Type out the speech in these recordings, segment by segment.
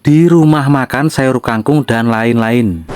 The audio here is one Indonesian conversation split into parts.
di rumah makan sayur kangkung dan lain-lain.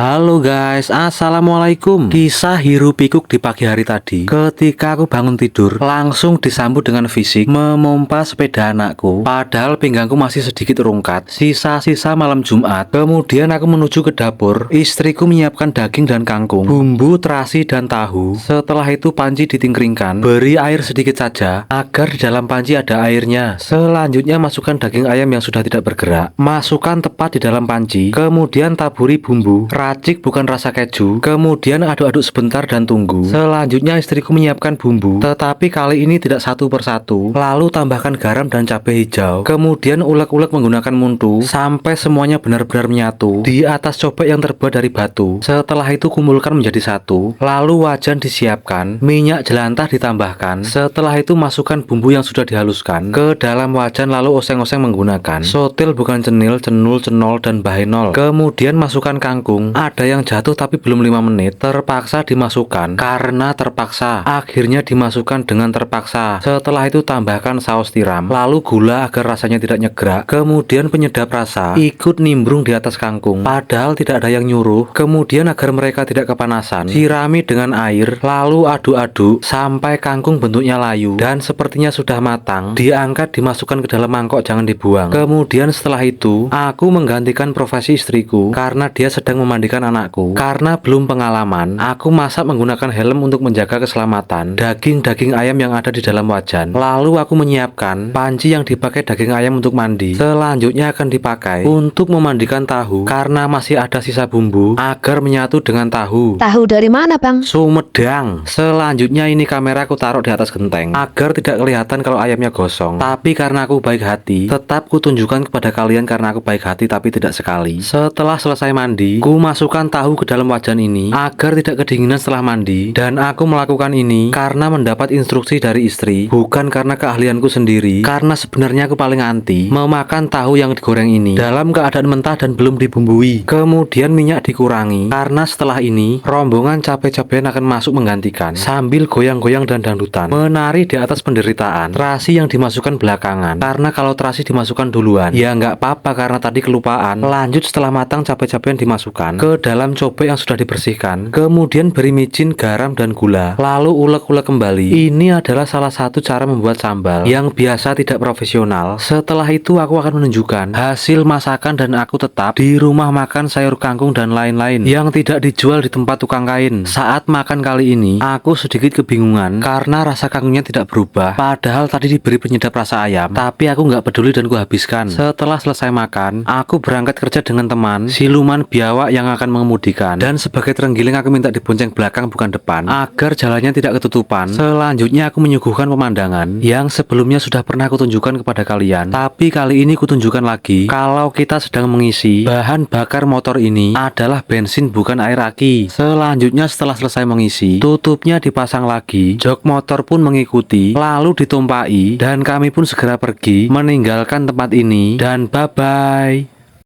Halo guys, assalamualaikum. Kisah hiruk pikuk di pagi hari tadi. Ketika aku bangun tidur, langsung disambut dengan fisik memompa sepeda anakku. Padahal pinggangku masih sedikit rungkat. Sisa-sisa malam Jumat. Kemudian aku menuju ke dapur. Istriku menyiapkan daging dan kangkung, bumbu terasi dan tahu. Setelah itu panci ditingkringkan. Beri air sedikit saja agar di dalam panci ada airnya. Selanjutnya masukkan daging ayam yang sudah tidak bergerak. Masukkan tepat di dalam panci. Kemudian taburi bumbu. Racik bukan rasa keju. Kemudian aduk-aduk sebentar dan tunggu. Selanjutnya istriku menyiapkan bumbu, tetapi kali ini tidak satu persatu. Lalu tambahkan garam dan cabai hijau. Kemudian ulek-ulek menggunakan muntu sampai semuanya benar-benar menyatu di atas cobek yang terbuat dari batu. Setelah itu kumpulkan menjadi satu. Lalu wajan disiapkan, minyak jelantah ditambahkan. Setelah itu masukkan bumbu yang sudah dihaluskan ke dalam wajan, lalu oseng-oseng menggunakan sotil bukan cenil, cenul, cenol, dan bahenol. Kemudian masukkan kangkung. Ada yang jatuh tapi belum 5 menit, terpaksa dimasukkan karena terpaksa. Akhirnya dimasukkan dengan terpaksa. Setelah itu tambahkan saus tiram, lalu gula agar rasanya tidak nyegrak. Kemudian penyedap rasa ikut nimbrung di atas kangkung. Padahal tidak ada yang nyuruh. Kemudian agar mereka tidak kepanasan, sirami dengan air, lalu aduk-aduk sampai kangkung bentuknya layu dan sepertinya sudah matang. Diangkat, dimasukkan ke dalam mangkok, jangan dibuang. Kemudian setelah itu, aku menggantikan profesi istriku karena dia sedang memandikan anakku. Karena belum pengalaman, aku masak menggunakan helm untuk menjaga keselamatan daging-daging ayam yang ada di dalam wajan. Lalu aku menyiapkan panci yang dipakai daging ayam untuk mandi. Selanjutnya akan dipakai untuk memandikan tahu karena masih ada sisa bumbu agar menyatu dengan tahu. Tahu dari mana, Bang? Sumedang. Selanjutnya ini kamera aku taruh di atas genteng agar tidak kelihatan kalau ayamnya gosong. Tapi karena aku baik hati, tetap kutunjukkan kepada kalian karena aku baik hati tapi tidak sekali. Setelah selesai mandi, ku masukkan tahu ke dalam wajan ini agar tidak kedinginan setelah mandi. Dan aku melakukan ini karena mendapat instruksi dari istri, bukan karena keahlianku sendiri. Karena sebenarnya aku paling anti memakan tahu yang digoreng ini dalam keadaan mentah dan belum dibumbui. Kemudian minyak dikurangi karena setelah ini rombongan cabai-cabean akan masuk menggantikan sambil goyang-goyang dan dangdutan, menari di atas penderitaan. Terasi yang dimasukkan belakangan karena kalau terasi dimasukkan duluan ya nggak apa-apa karena tadi kelupaan. Lanjut setelah matang cabai-cabean dimasukkan ke dalam cobek yang sudah dibersihkan. Kemudian beri micin, garam, dan gula. Lalu ulek-ulek kembali. Ini adalah salah satu cara membuat sambal yang biasa tidak profesional. Setelah itu aku akan menunjukkan hasil masakan dan aku tetap di rumah makan sayur kangkung dan lain-lain yang tidak dijual di tempat tukang kain. Saat makan kali ini, aku sedikit kebingungan karena rasa kangkungnya tidak berubah. Padahal tadi diberi penyedap rasa ayam, tapi aku nggak peduli dan ku habiskan. Setelah selesai makan, aku berangkat kerja dengan teman, siluman biawak yang akan mengemudikan. Dan sebagai terenggiling aku minta dibonceng belakang bukan depan agar jalannya tidak ketutupan. Selanjutnya aku menyuguhkan pemandangan yang sebelumnya sudah pernah aku tunjukkan kepada kalian, tapi kali ini kutunjukkan lagi kalau kita sedang mengisi bahan bakar motor ini adalah bensin bukan air aki. Selanjutnya setelah selesai mengisi, tutupnya dipasang lagi, jok motor pun mengikuti, lalu ditumpai dan kami pun segera pergi meninggalkan tempat ini dan bye-bye.